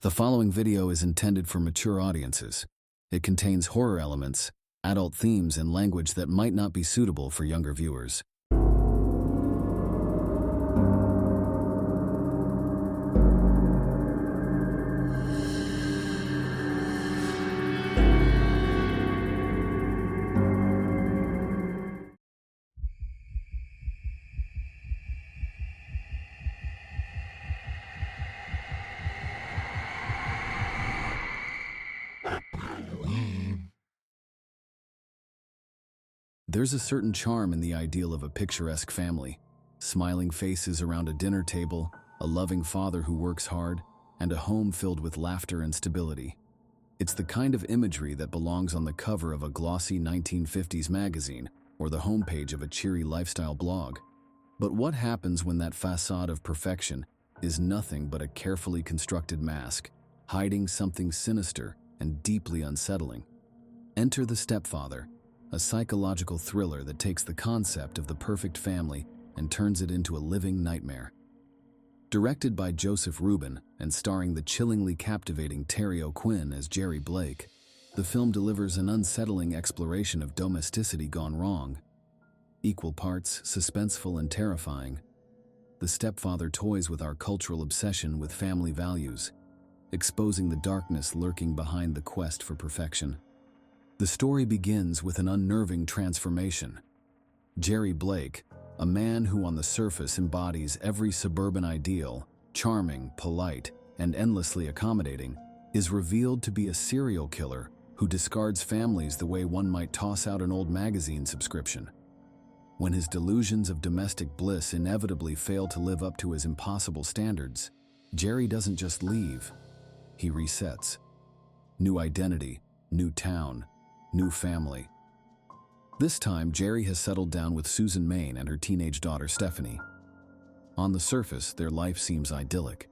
The following video is intended for mature audiences. It contains horror elements, adult themes, and language that might not be suitable for younger viewers. There's a certain charm in the ideal of a picturesque family. Smiling faces around a dinner table, a loving father who works hard, and a home filled with laughter and stability. It's the kind of imagery that belongs on the cover of a glossy 1950s magazine or the homepage of a cheery lifestyle blog. But what happens when that facade of perfection is nothing but a carefully constructed mask, hiding something sinister and deeply unsettling? Enter The Stepfather, a psychological thriller that takes the concept of the perfect family and turns it into a living nightmare. Directed by Joseph Rubin and starring the chillingly captivating Terry O'Quinn as Jerry Blake, the film delivers an unsettling exploration of domesticity gone wrong. Equal parts suspenseful and terrifying, The Stepfather toys with our cultural obsession with family values, exposing the darkness lurking behind the quest for perfection. The story begins with an unnerving transformation. Jerry Blake, a man who on the surface embodies every suburban ideal, charming, polite, and endlessly accommodating, is revealed to be a serial killer who discards families the way one might toss out an old magazine subscription. When his delusions of domestic bliss inevitably fail to live up to his impossible standards, Jerry doesn't just leave, he resets. New identity, new town, new family. This time, Jerry has settled down with Susan Maine and her teenage daughter Stephanie. On the surface, their life seems idyllic.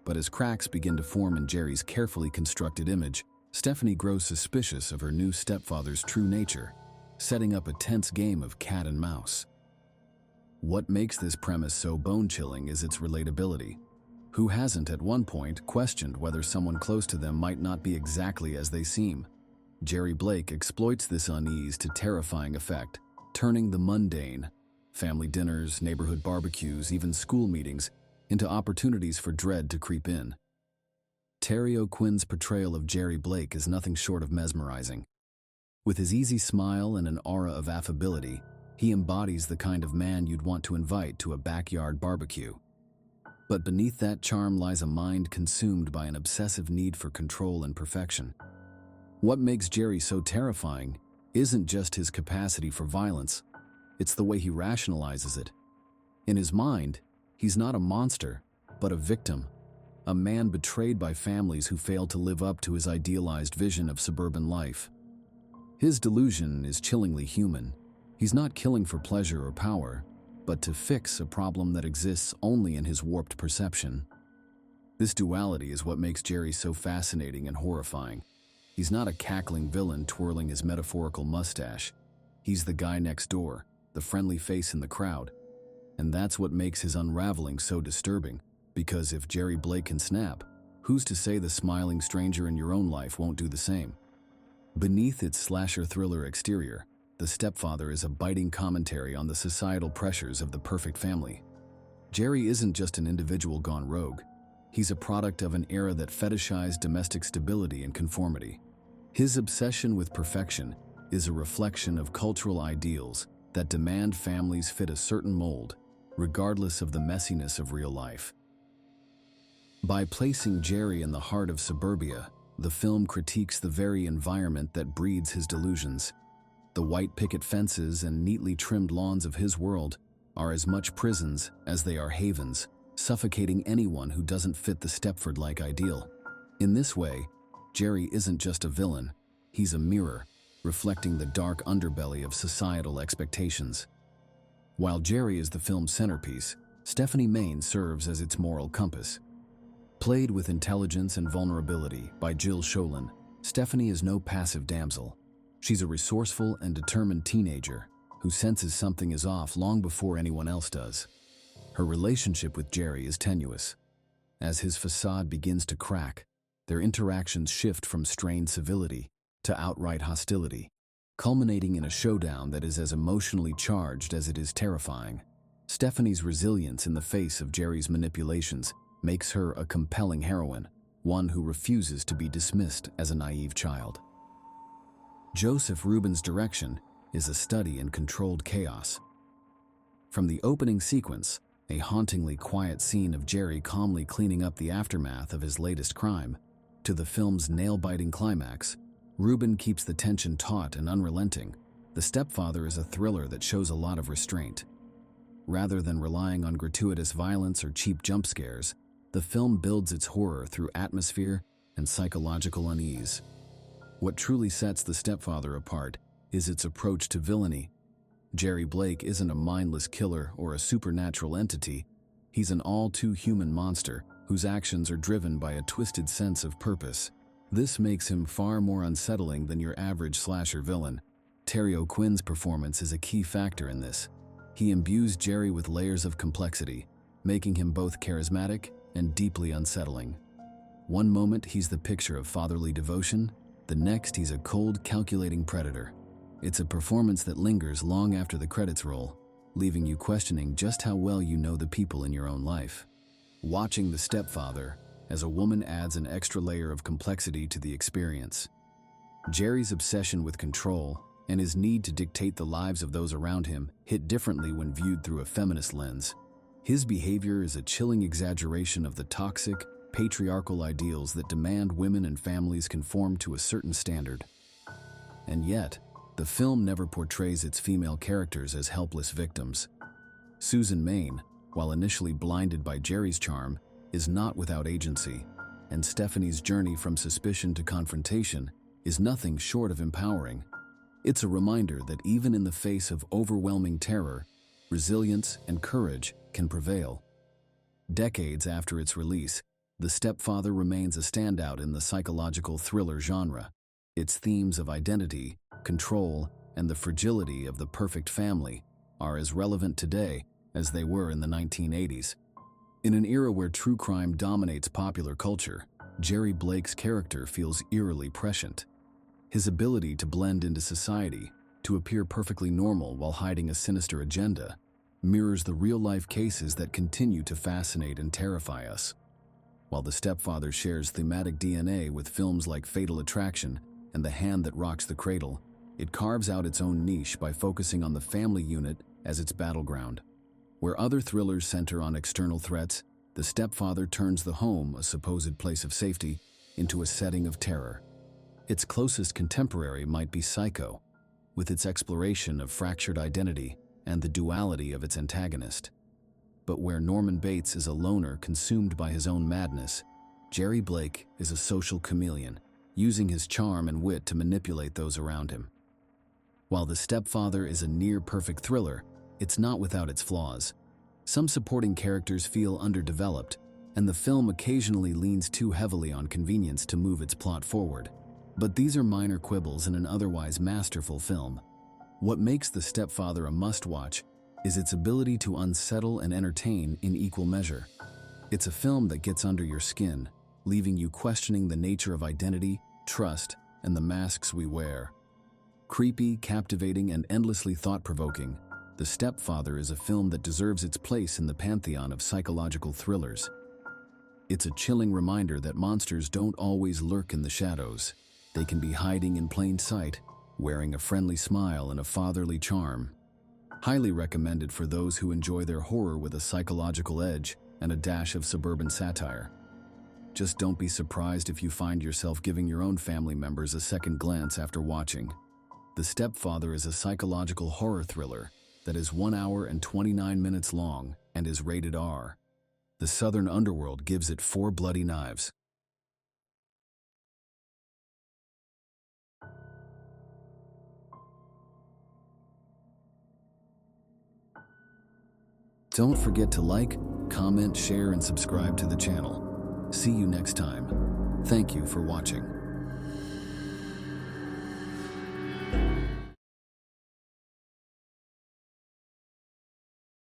But as cracks begin to form in Jerry's carefully constructed image, Stephanie grows suspicious of her new stepfather's true nature, setting up a tense game of cat and mouse. What makes this premise so bone-chilling is its relatability. Who hasn't at one point questioned whether someone close to them might not be exactly as they seem? Jerry Blake exploits this unease to terrifying effect, turning the mundane, family dinners, neighborhood barbecues, even school meetings, into opportunities for dread to creep in. Terry O'Quinn's portrayal of Jerry Blake is nothing short of mesmerizing. With his easy smile and an aura of affability, he embodies the kind of man you'd want to invite to a backyard barbecue. But beneath that charm lies a mind consumed by an obsessive need for control and perfection. What makes Jerry so terrifying isn't just his capacity for violence, it's the way he rationalizes it. In his mind, he's not a monster, but a victim, a man betrayed by families who failed to live up to his idealized vision of suburban life. His delusion is chillingly human. He's not killing for pleasure or power, but to fix a problem that exists only in his warped perception. This duality is what makes Jerry so fascinating and horrifying. He's not a cackling villain twirling his metaphorical mustache. He's the guy next door, the friendly face in the crowd. And that's what makes his unraveling so disturbing, because if Jerry Blake can snap, who's to say the smiling stranger in your own life won't do the same? Beneath its slasher thriller exterior, The Stepfather is a biting commentary on the societal pressures of the perfect family. Jerry isn't just an individual gone rogue. He's a product of an era that fetishized domestic stability and conformity. His obsession with perfection is a reflection of cultural ideals that demand families fit a certain mold, regardless of the messiness of real life. By placing Jerry in the heart of suburbia, the film critiques the very environment that breeds his delusions. The white picket fences and neatly trimmed lawns of his world are as much prisons as they are havens, suffocating anyone who doesn't fit the Stepford-like ideal. In this way, Jerry isn't just a villain, he's a mirror, reflecting the dark underbelly of societal expectations. While Jerry is the film's centerpiece, Stephanie Maine serves as its moral compass. Played with intelligence and vulnerability by Jill Sholin, Stephanie is no passive damsel. She's a resourceful and determined teenager who senses something is off long before anyone else does. Her relationship with Jerry is tenuous. As his facade begins to crack, their interactions shift from strained civility to outright hostility, culminating in a showdown that is as emotionally charged as it is terrifying. Stephanie's resilience in the face of Jerry's manipulations makes her a compelling heroine, one who refuses to be dismissed as a naive child. Joseph Rubin's direction is a study in controlled chaos. From the opening sequence, a hauntingly quiet scene of Jerry calmly cleaning up the aftermath of his latest crime, to the film's nail-biting climax, Rubin keeps the tension taut and unrelenting. The Stepfather is a thriller that shows a lot of restraint. Rather than relying on gratuitous violence or cheap jump scares, the film builds its horror through atmosphere and psychological unease. What truly sets The Stepfather apart is its approach to villainy. Jerry Blake isn't a mindless killer or a supernatural entity. He's an all-too-human monster whose actions are driven by a twisted sense of purpose. This makes him far more unsettling than your average slasher villain. Terry O'Quinn's performance is a key factor in this. He imbues Jerry with layers of complexity, making him both charismatic and deeply unsettling. One moment he's the picture of fatherly devotion, the next he's a cold, calculating predator. It's a performance that lingers long after the credits roll, leaving you questioning just how well you know the people in your own life. Watching The Stepfather as a woman adds an extra layer of complexity to the experience. Jerry's obsession with control and his need to dictate the lives of those around him hit differently when viewed through a feminist lens. His behavior is a chilling exaggeration of the toxic, patriarchal ideals that demand women and families conform to a certain standard. And yet, the film never portrays its female characters as helpless victims. Susan Maine, while initially blinded by Jerry's charm, is not without agency, and Stephanie's journey from suspicion to confrontation is nothing short of empowering. It's a reminder that even in the face of overwhelming terror, resilience and courage can prevail. Decades after its release, The Stepfather remains a standout in the psychological thriller genre. Its themes of identity, control, and the fragility of the perfect family are as relevant today as they were in the 1980s. In an era where true crime dominates popular culture, Jerry Blake's character feels eerily prescient. His ability to blend into society, to appear perfectly normal while hiding a sinister agenda, mirrors the real-life cases that continue to fascinate and terrify us. While The Stepfather shares thematic DNA with films like Fatal Attraction and The Hand That Rocks the Cradle, it carves out its own niche by focusing on the family unit as its battleground. Where other thrillers center on external threats, The Stepfather turns the home, a supposed place of safety, into a setting of terror. Its closest contemporary might be Psycho, with its exploration of fractured identity and the duality of its antagonist. But where Norman Bates is a loner consumed by his own madness, Jerry Blake is a social chameleon, using his charm and wit to manipulate those around him. While The Stepfather is a near-perfect thriller, it's not without its flaws. Some supporting characters feel underdeveloped, and the film occasionally leans too heavily on convenience to move its plot forward. But these are minor quibbles in an otherwise masterful film. What makes The Stepfather a must-watch is its ability to unsettle and entertain in equal measure. It's a film that gets under your skin, leaving you questioning the nature of identity, trust, and the masks we wear. Creepy, captivating, and endlessly thought-provoking, The Stepfather is a film that deserves its place in the pantheon of psychological thrillers. It's a chilling reminder that monsters don't always lurk in the shadows. They can be hiding in plain sight, wearing a friendly smile and a fatherly charm. Highly recommended for those who enjoy their horror with a psychological edge and a dash of suburban satire. Just don't be surprised if you find yourself giving your own family members a second glance after watching. The Stepfather is a psychological horror thriller that is 1 hour and 29 minutes long and is rated R. The Southern Underworld gives it 4 bloody knives. Don't forget to like, comment, share, and subscribe to the channel. See you next time. Thank you for watching.